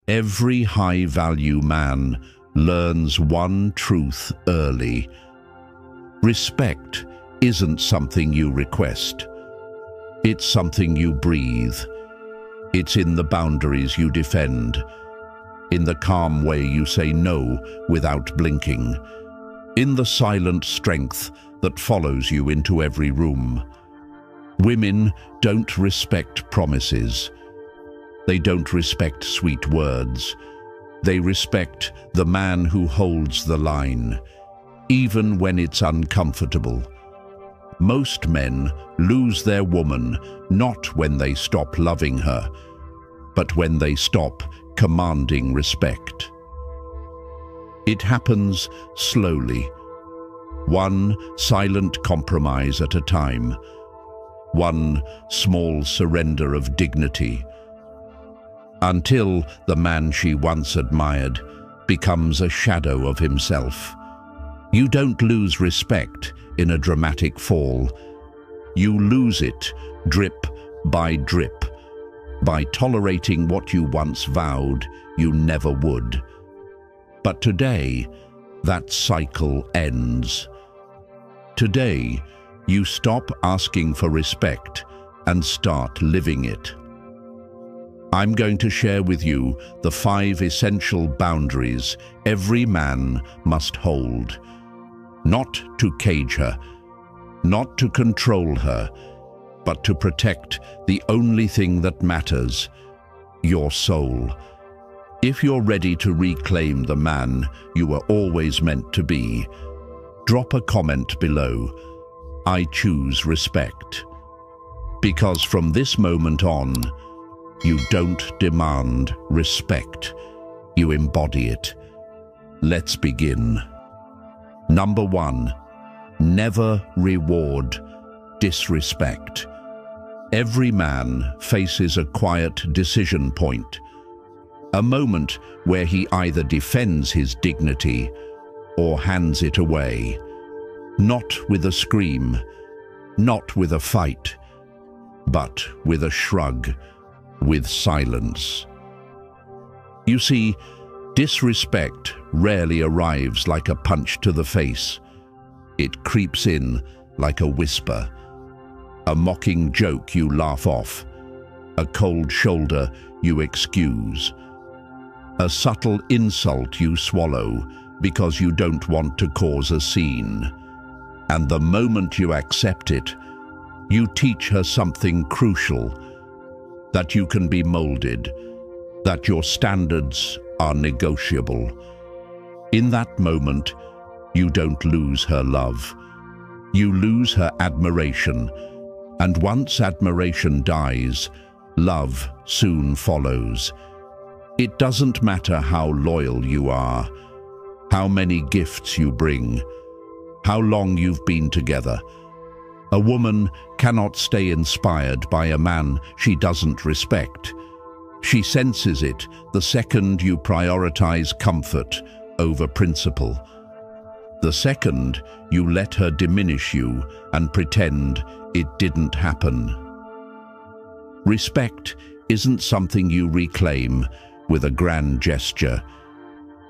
Every high-value man learns one truth early. Respect isn't something you request. It's something you breathe. It's in the boundaries you defend, in the calm way you say no without blinking, in the silent strength that follows you into every room. Women don't respect promises. They don't respect sweet words. They respect the man who holds the line, even when it's uncomfortable. Most men lose their woman not when they stop loving her, but when they stop commanding respect. It happens slowly, one silent compromise at a time, one small surrender of dignity, until the man she once admired becomes a shadow of himself. You don't lose respect in a dramatic fall. You lose it drip by drip, by tolerating what you once vowed you never would. But today, that cycle ends. Today, you stop asking for respect and start living it. I'm going to share with you the 5 essential boundaries every man must hold. Not to cage her, not to control her, but to protect the only thing that matters, your soul. If you're ready to reclaim the man you were always meant to be, drop a comment below. I choose respect. Because from this moment on, you don't demand respect. You embody it. Let's begin. Number 1, never reward disrespect. Every man faces a quiet decision point, a moment where he either defends his dignity or hands it away. Not with a scream, not with a fight, but with a shrug, with silence. You see, disrespect rarely arrives like a punch to the face. It creeps in like a whisper, a mocking joke you laugh off, a cold shoulder you excuse, a subtle insult you swallow because you don't want to cause a scene. And the moment you accept it, you teach her something crucial, that you can be molded, that your standards are negotiable. In that moment, you don't lose her love. You lose her admiration, and once admiration dies, love soon follows. It doesn't matter how loyal you are, how many gifts you bring, how long you've been together. A woman cannot stay inspired by a man she doesn't respect. She senses it the second you prioritize comfort over principle. The second you let her diminish you and pretend it didn't happen. Respect isn't something you reclaim with a grand gesture.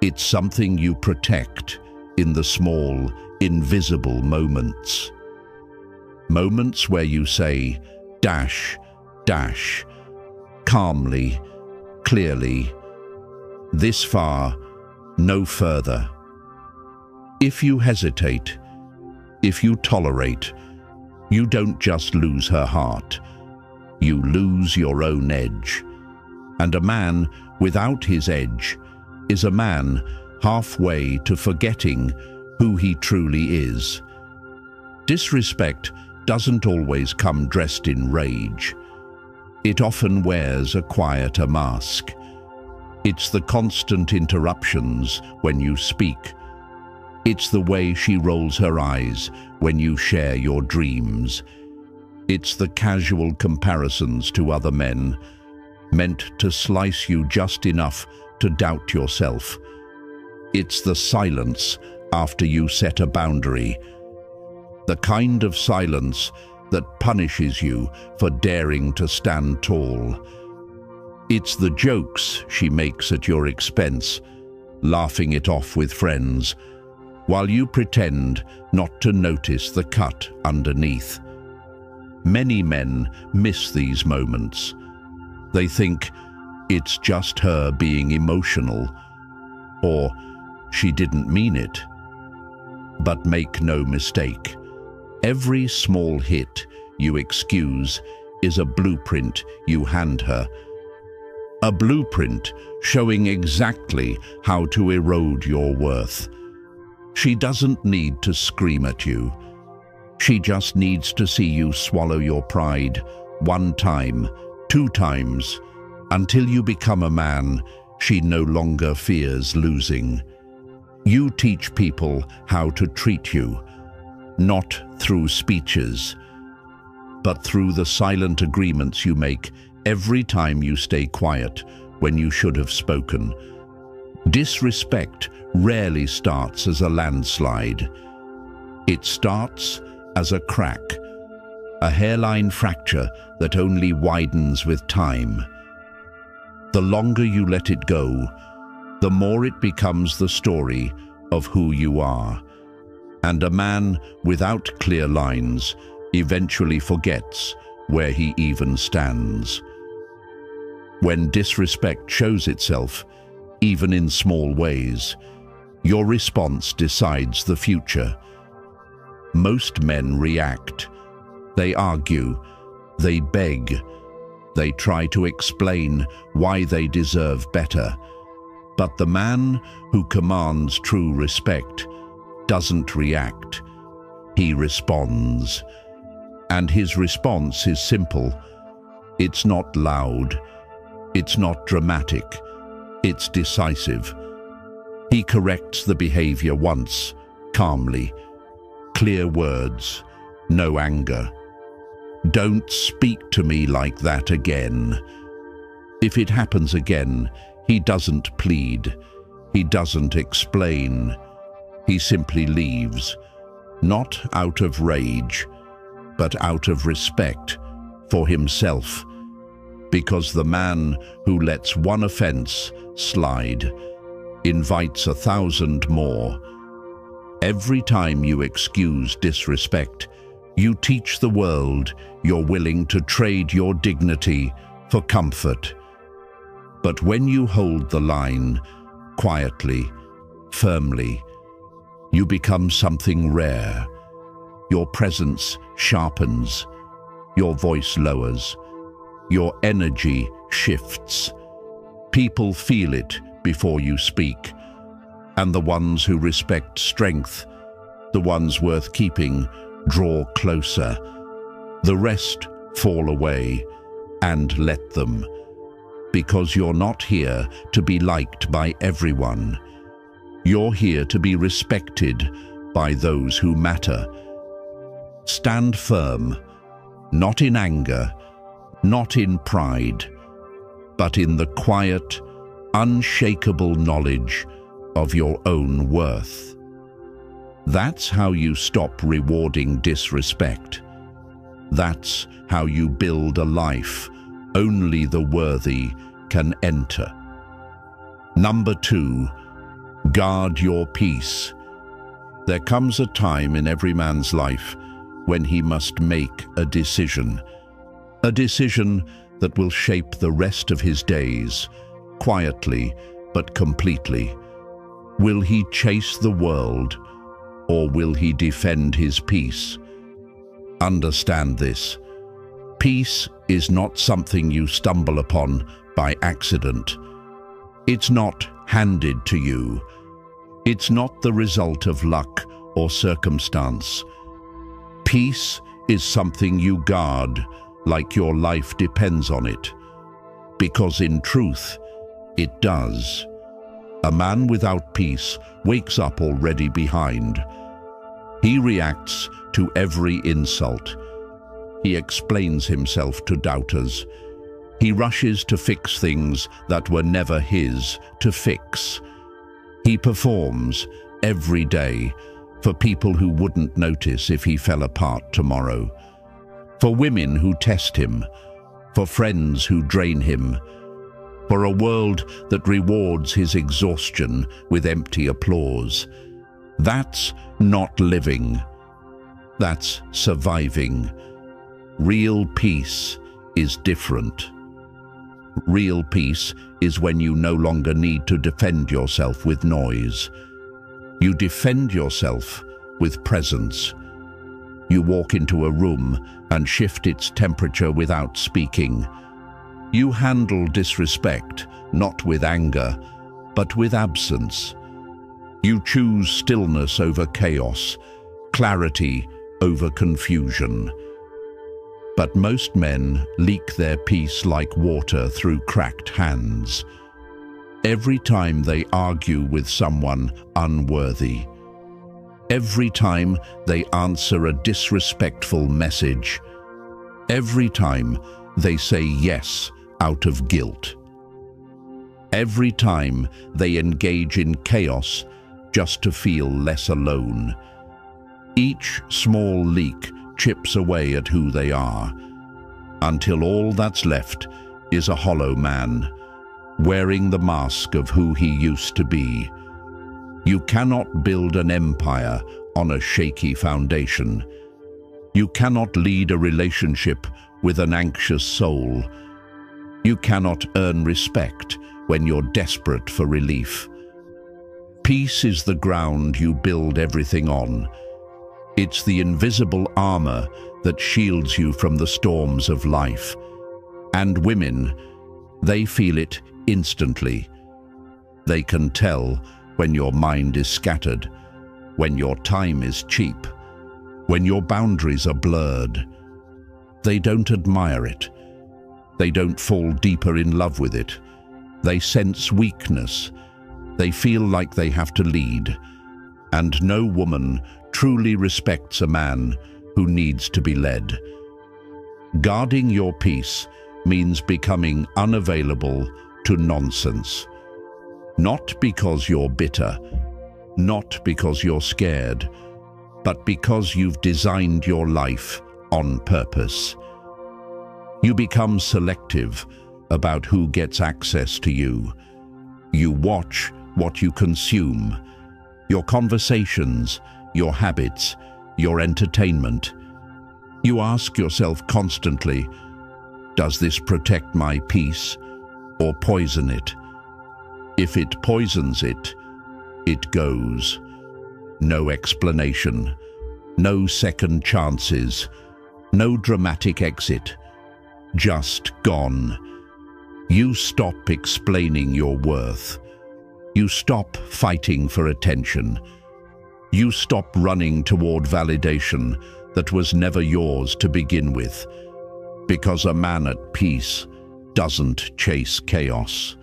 It's something you protect in the small, invisible moments. Moments where you say, dash, dash, calmly, clearly, this far, no further. If you hesitate, if you tolerate, you don't just lose her heart, you lose your own edge. And a man without his edge is a man halfway to forgetting who he truly is. Disrespect doesn't always come dressed in rage. It often wears a quieter mask. It's the constant interruptions when you speak. It's the way she rolls her eyes when you share your dreams. It's the casual comparisons to other men, meant to slice you just enough to doubt yourself. It's the silence after you set a boundary, the kind of silence that punishes you for daring to stand tall. It's the jokes she makes at your expense, laughing it off with friends, while you pretend not to notice the cut underneath. Many men miss these moments. They think it's just her being emotional, or she didn't mean it. But make no mistake, every small hit you excuse is a blueprint you hand her. A blueprint showing exactly how to erode your worth. She doesn't need to scream at you. She just needs to see you swallow your pride 1 time, 2 times, until you become a man she no longer fears losing. You teach people how to treat you, not through speeches, but through the silent agreements you make every time you stay quiet when you should have spoken. Disrespect rarely starts as a landslide. It starts as a crack, a hairline fracture that only widens with time. The longer you let it go, the more it becomes the story of who you are. And a man without clear lines eventually forgets where he even stands. When disrespect shows itself, even in small ways, your response decides the future. Most men react. They argue. They beg. They try to explain why they deserve better. But the man who commands true respect doesn't react. He responds. And his response is simple. It's not loud. It's not dramatic. It's decisive. He corrects the behavior once, calmly. Clear words, no anger. Don't speak to me like that again. If it happens again, he doesn't plead. He doesn't explain. He simply leaves, not out of rage, but out of respect for himself. Because the man who lets one offense slide invites 1,000 more. Every time you excuse disrespect, you teach the world you're willing to trade your dignity for comfort. But when you hold the line, quietly, firmly, you become something rare. Your presence sharpens, your voice lowers, your energy shifts. People feel it before you speak, and the ones who respect strength, the ones worth keeping, draw closer. The rest fall away, and let them, because you're not here to be liked by everyone. You're here to be respected by those who matter. Stand firm, not in anger, not in pride, but in the quiet, unshakable knowledge of your own worth. That's how you stop rewarding disrespect. That's how you build a life only the worthy can enter. Number 2, guard your peace. There comes a time in every man's life when he must make a decision that will shape the rest of his days, quietly but completely. Will he chase the world, or will he defend his peace? Understand this. Peace is not something you stumble upon by accident. It's not handed to you. It's not the result of luck or circumstance. Peace is something you guard like your life depends on it, because in truth, it does. A man without peace wakes up already behind. He reacts to every insult. He explains himself to doubters. He rushes to fix things that were never his to fix. He performs every day for people who wouldn't notice if he fell apart tomorrow, for women who test him, for friends who drain him, for a world that rewards his exhaustion with empty applause. That's not living. That's surviving. Real peace is different. Real peace is when you no longer need to defend yourself with noise. You defend yourself with presence. You walk into a room and shift its temperature without speaking. You handle disrespect, not with anger, but with absence. You choose stillness over chaos, clarity over confusion. But most men leak their peace like water through cracked hands. Every time they argue with someone unworthy. Every time they answer a disrespectful message. Every time they say yes out of guilt. Every time they engage in chaos just to feel less alone. Each small leak chips away at who they are, until all that's left is a hollow man, wearing the mask of who he used to be. You cannot build an empire on a shaky foundation. You cannot lead a relationship with an anxious soul. You cannot earn respect when you're desperate for relief. Peace is the ground you build everything on. It's the invisible armor that shields you from the storms of life. And women, they feel it instantly. They can tell when your mind is scattered, when your time is cheap, when your boundaries are blurred. They don't admire it. They don't fall deeper in love with it. They sense weakness. They feel like they have to lead. And no woman truly respects a man who needs to be led. Guarding your peace means becoming unavailable to nonsense. Not because you're bitter, not because you're scared, but because you've designed your life on purpose. You become selective about who gets access to you. You watch what you consume, your conversations, your habits, your entertainment. You ask yourself constantly, does this protect my peace or poison it? If it poisons it, it goes. No explanation, no second chances, no dramatic exit, just gone. You stop explaining your worth. You stop fighting for attention. You stop running toward validation that was never yours to begin with, because a man at peace doesn't chase chaos.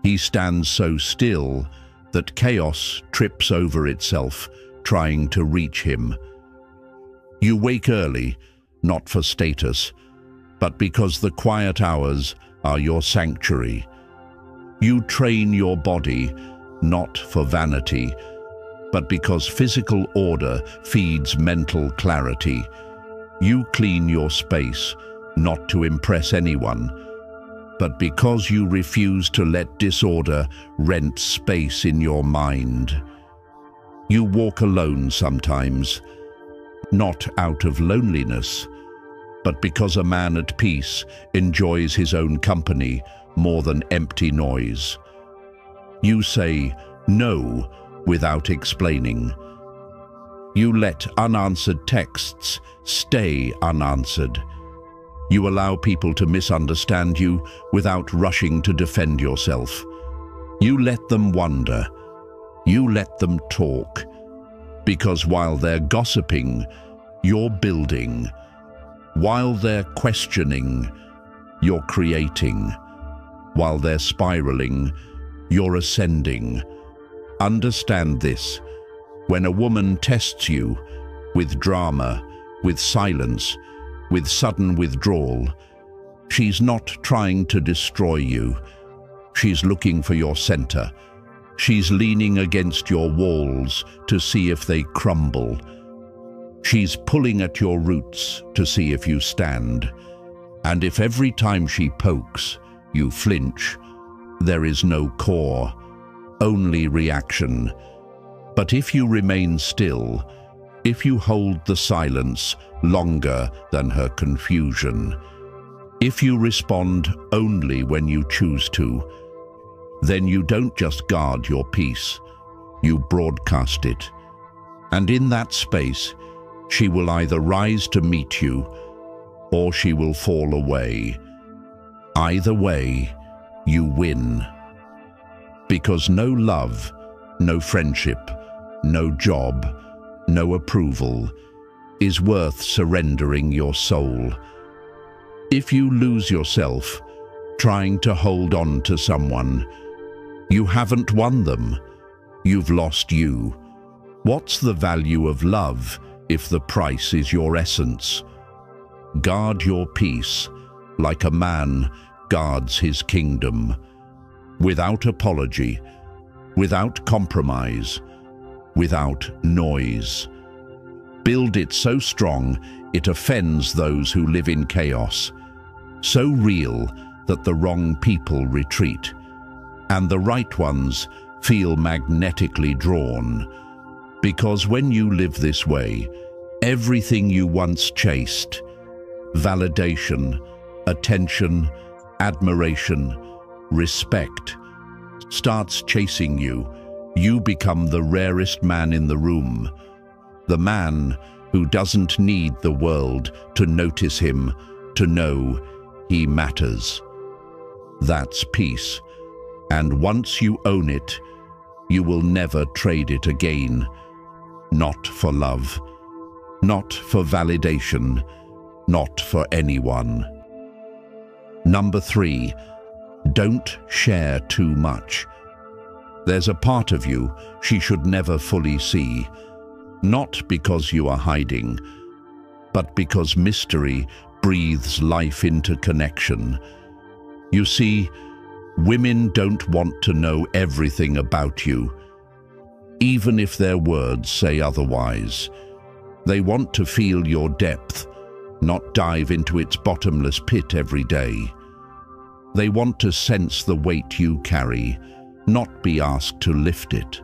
He stands so still that chaos trips over itself, trying to reach him. You wake early, not for status, but because the quiet hours are your sanctuary. You train your body, not for vanity, but because physical order feeds mental clarity. You clean your space, not to impress anyone, but because you refuse to let disorder rent space in your mind. You walk alone sometimes, not out of loneliness, but because a man at peace enjoys his own company more than empty noise. You say no without explaining. You let unanswered texts stay unanswered. You allow people to misunderstand you without rushing to defend yourself. You let them wonder. You let them talk. Because while they're gossiping, you're building. While they're questioning, you're creating. While they're spiraling, you're ascending. Understand this. When a woman tests you with drama, with silence, with sudden withdrawal, she's not trying to destroy you. She's looking for your center. She's leaning against your walls to see if they crumble. She's pulling at your roots to see if you stand. And if every time she pokes, you flinch, There is no core, only reaction. But if you remain still, if you hold the silence longer than her confusion, if you respond only when you choose to, then you don't just guard your peace, you broadcast it. And in that space, she will either rise to meet you, or she will fall away. Either way, you win. Because no love, no friendship, no job, no approval is worth surrendering your soul. If you lose yourself trying to hold on to someone, you haven't won them, you've lost you. What's the value of love if the price is your essence? Guard your peace like a man guards his kingdom, without apology, without compromise, without noise. Build it so strong it offends those who live in chaos, so real that the wrong people retreat, and the right ones feel magnetically drawn. Because when you live this way, everything you once chased, validation, attention, admiration, respect, starts chasing you. You become the rarest man in the room, the man who doesn't need the world to notice him, to know he matters. That's peace, and once you own it, you will never trade it again. Not for love, not for validation, not for anyone. Number 3, don't share too much. There's a part of you she should never fully see, not because you are hiding, but because mystery breathes life into connection. You see, women don't want to know everything about you, even if their words say otherwise. They want to feel your depth, not dive into its bottomless pit every day. They want to sense the weight you carry, not be asked to lift it.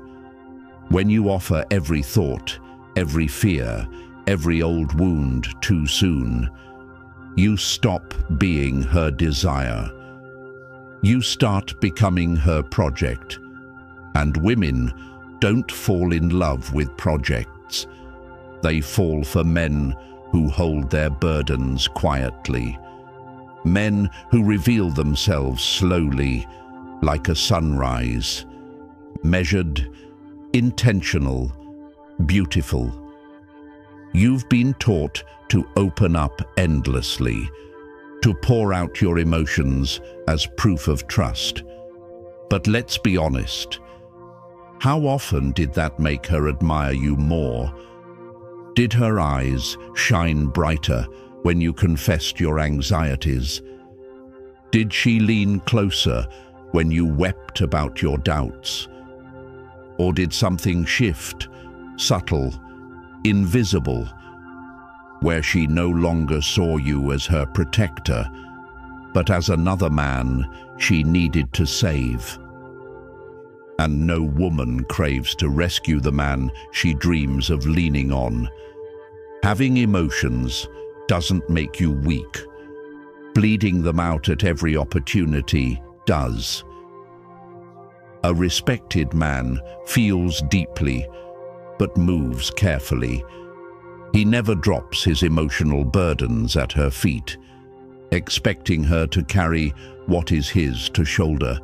When you offer every thought, every fear, every old wound too soon, you stop being her desire. You start becoming her project. And women don't fall in love with projects. They fall for men who hold their burdens quietly. Men who reveal themselves slowly, like a sunrise, measured, intentional, beautiful. You've been taught to open up endlessly, to pour out your emotions as proof of trust. But let's be honest, how often did that make her admire you more? Did her eyes shine brighter when you confessed your anxieties? Did she lean closer when you wept about your doubts? Or did something shift, subtle, invisible, where she no longer saw you as her protector, but as another man she needed to save? And no woman craves to rescue the man she dreams of leaning on. Having emotions doesn't make you weak. Bleeding them out at every opportunity does. A respected man feels deeply, but moves carefully. He never drops his emotional burdens at her feet, expecting her to carry what is his to shoulder.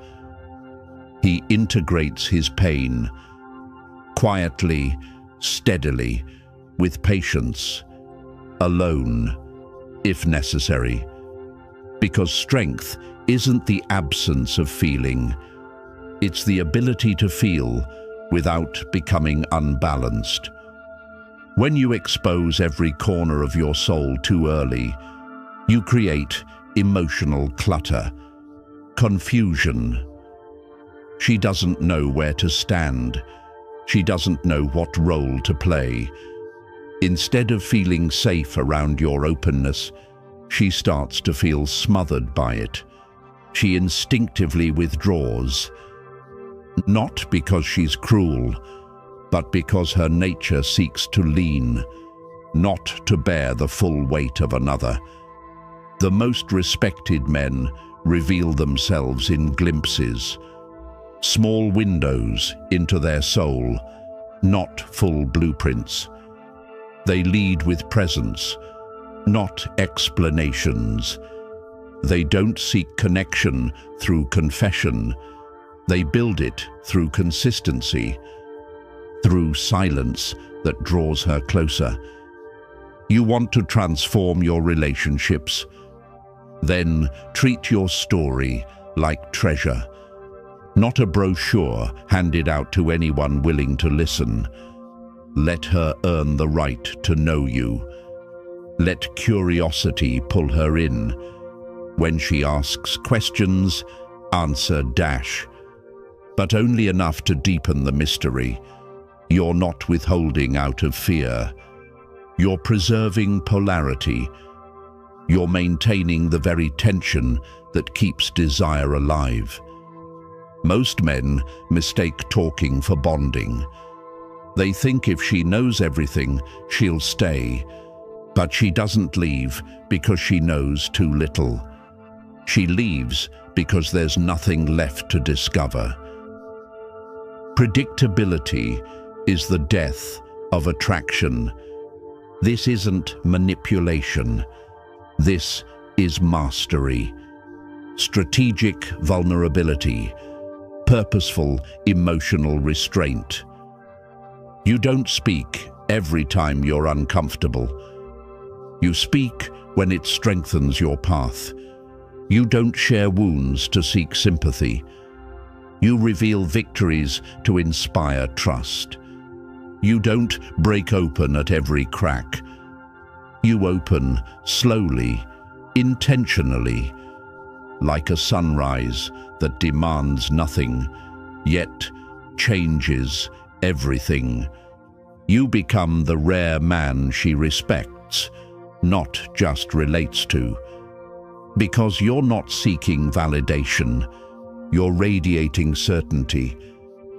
He integrates his pain, quietly, steadily, with patience, alone, if necessary. Because strength isn't the absence of feeling, it's the ability to feel without becoming unbalanced. When you expose every corner of your soul too early, you create emotional clutter, confusion. She doesn't know where to stand. She doesn't know what role to play. Instead of feeling safe around your openness, she starts to feel smothered by it. She instinctively withdraws, not because she's cruel, but because her nature seeks to lean, not to bear the full weight of another. The most respected men reveal themselves in glimpses, small windows into their soul, not full blueprints. They lead with presence, not explanations. They don't seek connection through confession. They build it through consistency, through silence that draws her closer. You want to transform your relationships? Then treat your story like treasure, not a brochure handed out to anyone willing to listen. Let her earn the right to know you. Let curiosity pull her in. When she asks questions, answer dash, but only enough to deepen the mystery. You're not withholding out of fear. You're preserving polarity. You're maintaining the very tension that keeps desire alive. Most men mistake talking for bonding. They think if she knows everything, she'll stay. But she doesn't leave because she knows too little. She leaves because there's nothing left to discover. Predictability is the death of attraction. This isn't manipulation. This is mastery. Strategic vulnerability. Purposeful emotional restraint. You don't speak every time you're uncomfortable. You speak when it strengthens your path. You don't share wounds to seek sympathy. You reveal victories to inspire trust. You don't break open at every crack. You open slowly, intentionally, like a sunrise that demands nothing, yet changes everything. You become the rare man she respects, not just relates to. Because you're not seeking validation, you're radiating certainty.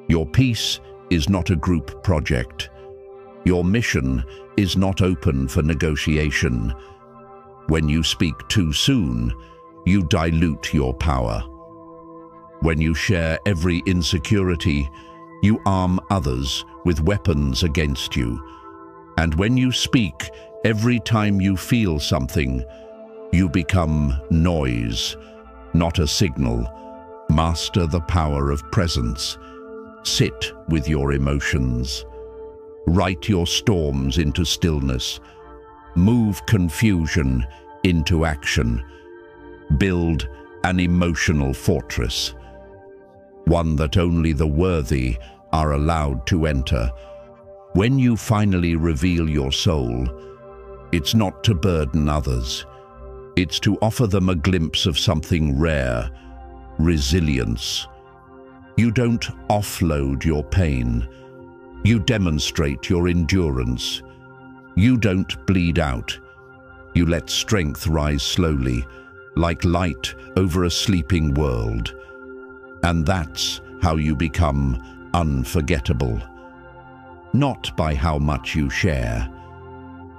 Your peace is not a group project. Your mission is not open for negotiation. When you speak too soon, you dilute your power. When you share every insecurity, you arm others with weapons against you. And when you speak every time you feel something, you become noise, not a signal. Master the power of presence. Sit with your emotions. Write your storms into stillness. Move confusion into action. Build an emotional fortress, one that only the worthy are allowed to enter. When you finally reveal your soul, it's not to burden others. It's to offer them a glimpse of something rare, resilience. You don't offload your pain. You demonstrate your endurance. You don't bleed out. You let strength rise slowly, like light over a sleeping world. And that's how you become unforgettable. Not by how much you share,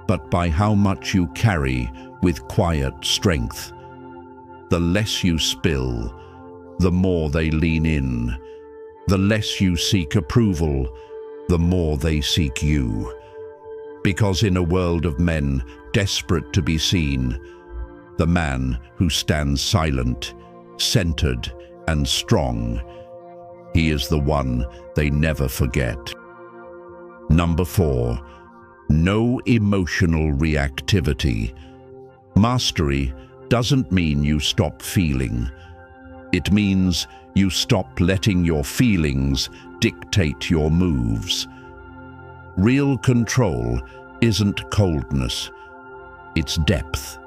but by how much you carry with quiet strength. The less you spill, the more they lean in. The less you seek approval, the more they seek you. Because in a world of men desperate to be seen, the man who stands silent, centered, and strong, he is the one they never forget. Number 4, no emotional reactivity. Mastery doesn't mean you stop feeling. It means you stop letting your feelings dictate your moves. Real control isn't coldness, it's depth.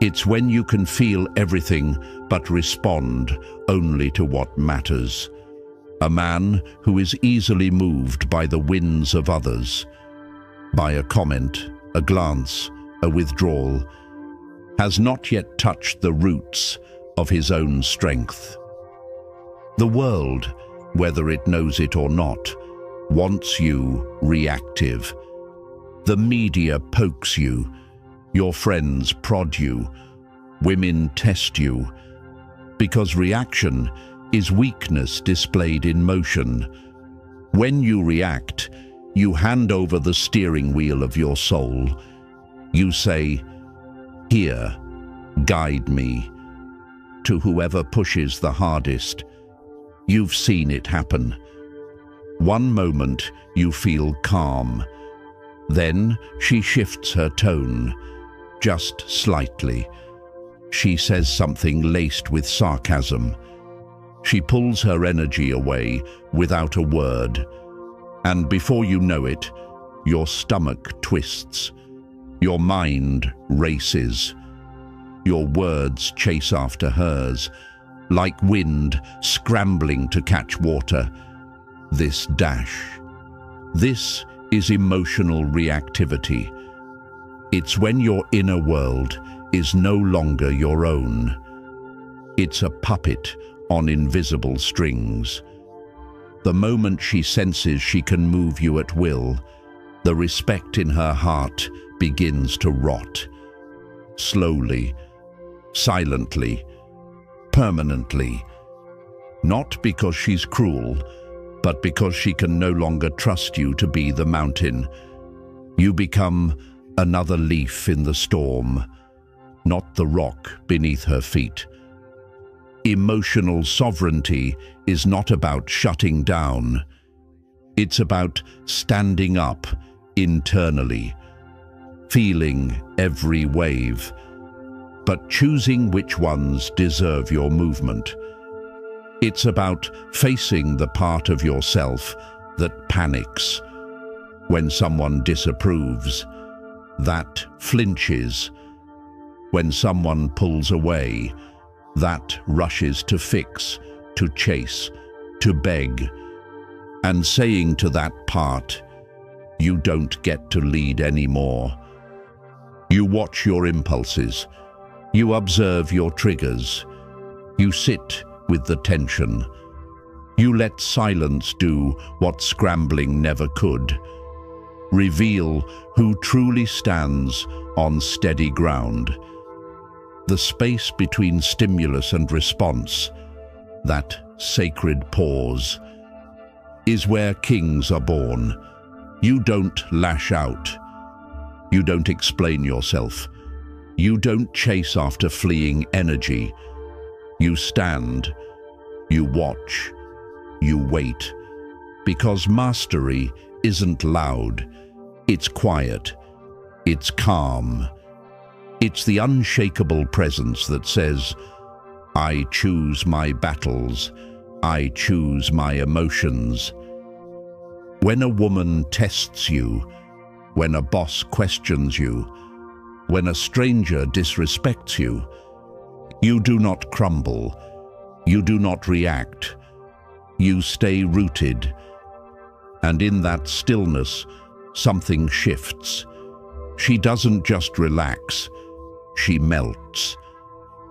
It's when you can feel everything but respond only to what matters. A man who is easily moved by the whims of others, by a comment, a glance, a withdrawal, has not yet touched the roots of his own strength. The world, whether it knows it or not, wants you reactive. The media pokes you, your friends prod you, women test you, because reaction is weakness displayed in motion. When you react, you hand over the steering wheel of your soul. You say, "Here, guide me," to whoever pushes the hardest. You've seen it happen. One moment you feel calm. Then she shifts her tone, just slightly. She says something laced with sarcasm. She pulls her energy away without a word. And before you know it, your stomach twists. Your mind races. Your words chase after hers, like wind scrambling to catch water. This dash. This is emotional reactivity. It's when your inner world is no longer your own. It's a puppet on invisible strings. The moment she senses she can move you at will, the respect in her heart begins to rot. Slowly, silently, permanently. Not because she's cruel, but because she can no longer trust you to be the mountain. You become another leaf in the storm, not the rock beneath her feet. Emotional sovereignty is not about shutting down. It's about standing up internally, feeling every wave, but choosing which ones deserve your movement. It's about facing the part of yourself that panics when someone disapproves, that flinches when someone pulls away, that rushes to fix, to chase, to beg, and saying to that part, "You don't get to lead anymore." You watch your impulses, you observe your triggers, you sit with the tension. You let silence do what scrambling never could. Reveal who truly stands on steady ground. The space between stimulus and response, that sacred pause, is where kings are born. You don't lash out. You don't explain yourself. You don't chase after fleeing energy. You stand, you watch, you wait. Because mastery isn't loud. It's quiet. It's calm. It's the unshakable presence that says, "I choose my battles. I choose my emotions." When a woman tests you, when a boss questions you, when a stranger disrespects you, you do not crumble. You do not react. You stay rooted. And in that stillness, something shifts. She doesn't just relax. She melts.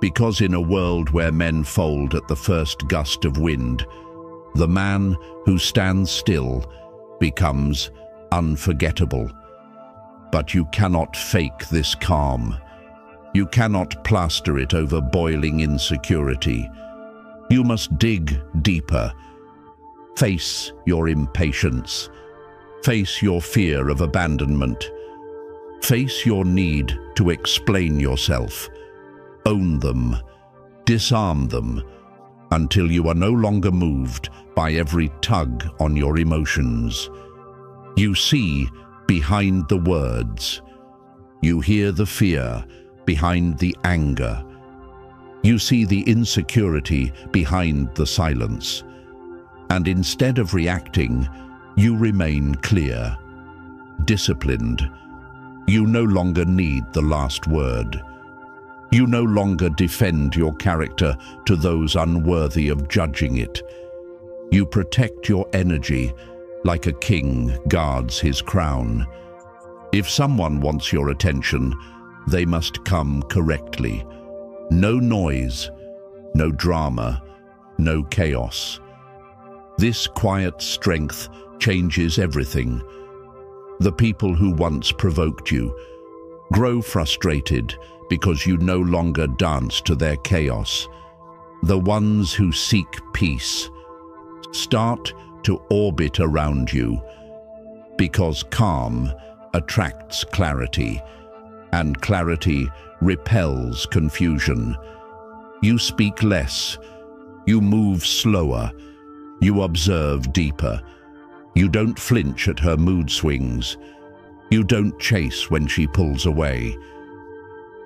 Because in a world where men fold at the first gust of wind, the man who stands still becomes unforgettable. But you cannot fake this calm. You cannot plaster it over boiling insecurity. You must dig deeper. Face your impatience. Face your fear of abandonment. Face your need to explain yourself. Own them. Disarm them until you are no longer moved by every tug on your emotions. You see behind the words. You hear the fear behind the anger. You see the insecurity behind the silence. And instead of reacting, you remain clear, disciplined. You no longer need the last word. You no longer defend your character to those unworthy of judging it. You protect your energy like a king guards his crown. If someone wants your attention, they must come correctly. No noise, no drama, no chaos. This quiet strength changes everything. The people who once provoked you grow frustrated because you no longer dance to their chaos. The ones who seek peace start to orbit around you because calm attracts clarity, and clarity repels confusion. You speak less, you move slower, you observe deeper. You don't flinch at her mood swings. You don't chase when she pulls away.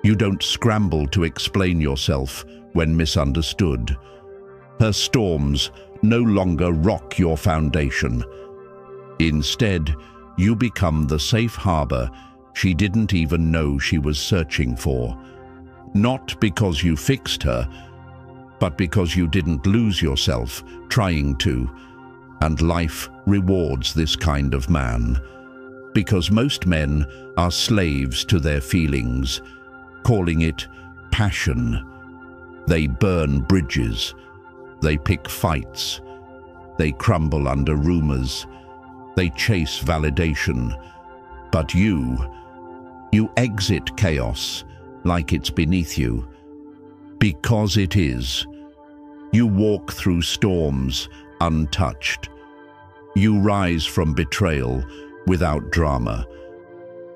You don't scramble to explain yourself when misunderstood. Her storms no longer rock your foundation. Instead, you become the safe harbor she didn't even know she was searching for. Not because you fixed her, but because you didn't lose yourself trying to. And life rewards this kind of man, because most men are slaves to their feelings, calling it passion. They burn bridges, they pick fights, they crumble under rumors, they chase validation. But you exit chaos like it's beneath you, because it is. You walk through storms untouched. You rise from betrayal without drama.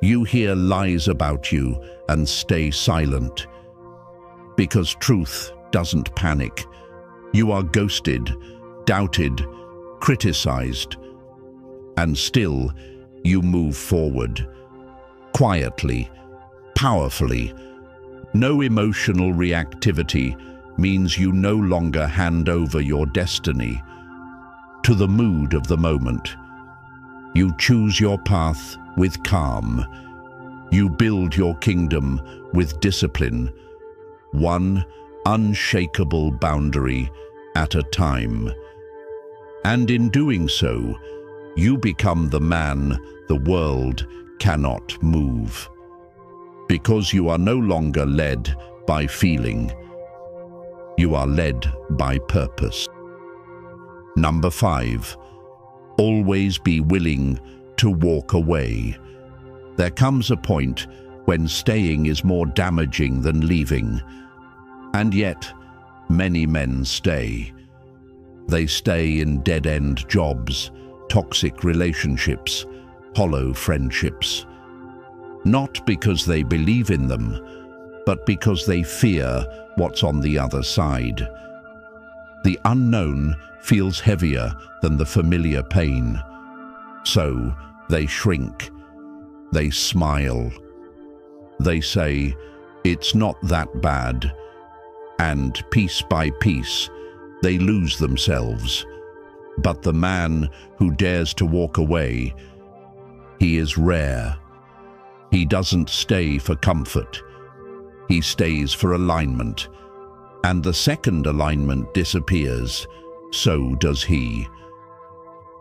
You hear lies about you and stay silent. Because truth doesn't panic. You are ghosted, doubted, criticized, and still you move forward. Quietly, powerfully. No emotional reactivity means you no longer hand over your destiny to the mood of the moment. You choose your path with calm. You build your kingdom with discipline, one unshakable boundary at a time. And in doing so, you become the man the world cannot move. Because you are no longer led by feeling. You are led by purpose. Number 5, always be willing to walk away. There comes a point when staying is more damaging than leaving. And yet, many men stay. They stay in dead-end jobs, toxic relationships, hollow friendships. Not because they believe in them, but because they fear what's on the other side. The unknown feels heavier than the familiar pain. So they shrink, they smile, they say, "It's not that bad," and piece by piece, they lose themselves. But the man who dares to walk away, he is rare. He doesn't stay for comfort. He stays for alignment. And the second alignment disappears, so does he.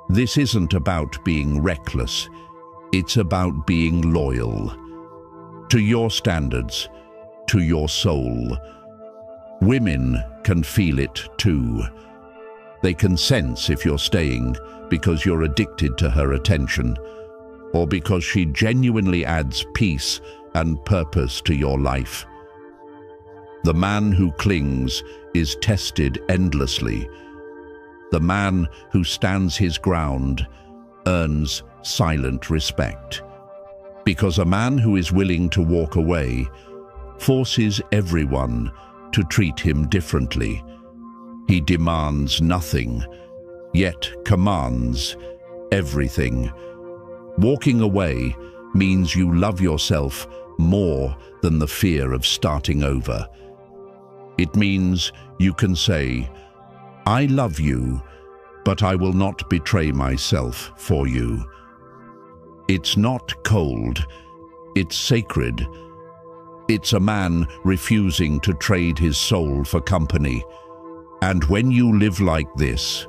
This isn't about being reckless. It's about being loyal. To your standards, to your soul. Women can feel it too. They can sense if you're staying because you're addicted to her attention, or because she genuinely adds peace and purpose to your life. The man who clings is tested endlessly. The man who stands his ground earns silent respect. Because a man who is willing to walk away forces everyone to treat him differently. He demands nothing, yet commands everything. Walking away means you love yourself more than the fear of starting over. It means you can say, "I love you, but I will not betray myself for you." It's not cold, it's sacred. It's a man refusing to trade his soul for company. And when you live like this,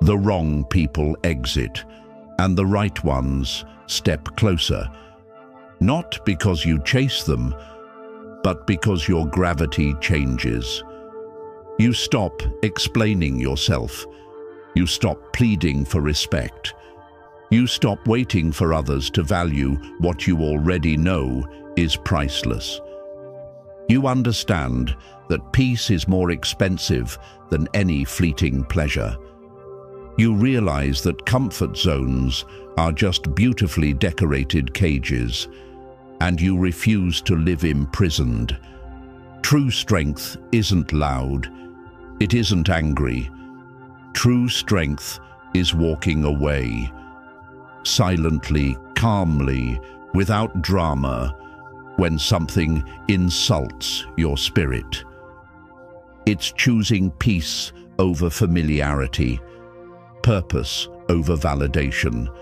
the wrong people exit, and the right ones step closer. Not because you chase them, but because your gravity changes. You stop explaining yourself. You stop pleading for respect. You stop waiting for others to value what you already know is priceless. You understand that peace is more expensive than any fleeting pleasure. You realize that comfort zones are just beautifully decorated cages, and you refuse to live imprisoned. True strength isn't loud. It isn't angry. True strength is walking away, silently, calmly, without drama, when something insults your spirit. It's choosing peace over familiarity, purpose over validation,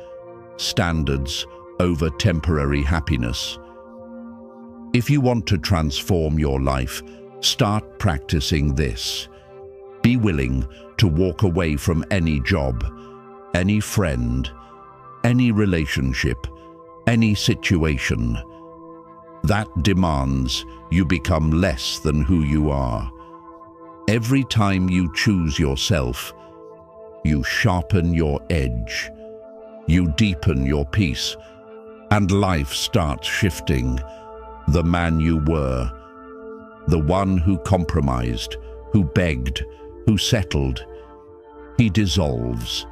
standards over temporary happiness. If you want to transform your life, start practicing this. Be willing to walk away from any job, any friend, any relationship, any situation that demands you become less than who you are. Every time you choose yourself, you sharpen your edge, you deepen your peace, and life starts shifting. The man you were, the one who compromised, who begged, who settled, he dissolves.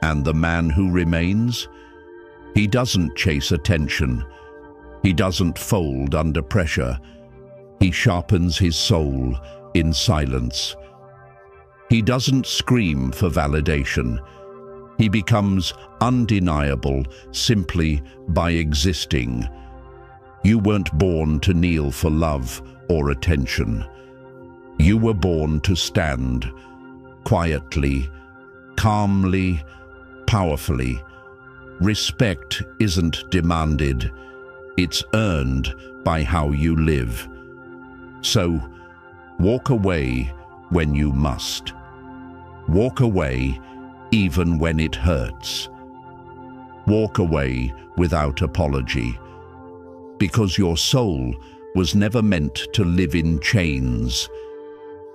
And the man who remains, he doesn't chase attention. He doesn't fold under pressure. He sharpens his soul in silence. He doesn't scream for validation. He becomes undeniable simply by existing. You weren't born to kneel for love or attention. You were born to stand quietly, calmly, powerfully. Respect isn't demanded. It's earned by how you live. So, walk away when you must. Walk away even when it hurts. Walk away without apology. Because your soul was never meant to live in chains.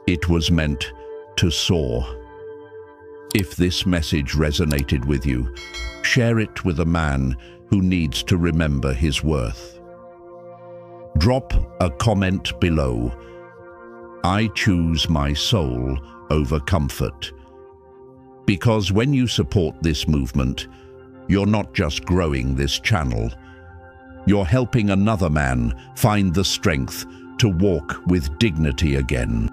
It was meant to soar. If this message resonated with you, share it with a man who needs to remember his worth. Drop a comment below. I choose my soul over comfort. Because when you support this movement, you're not just growing this channel, you're helping another man find the strength to walk with dignity again.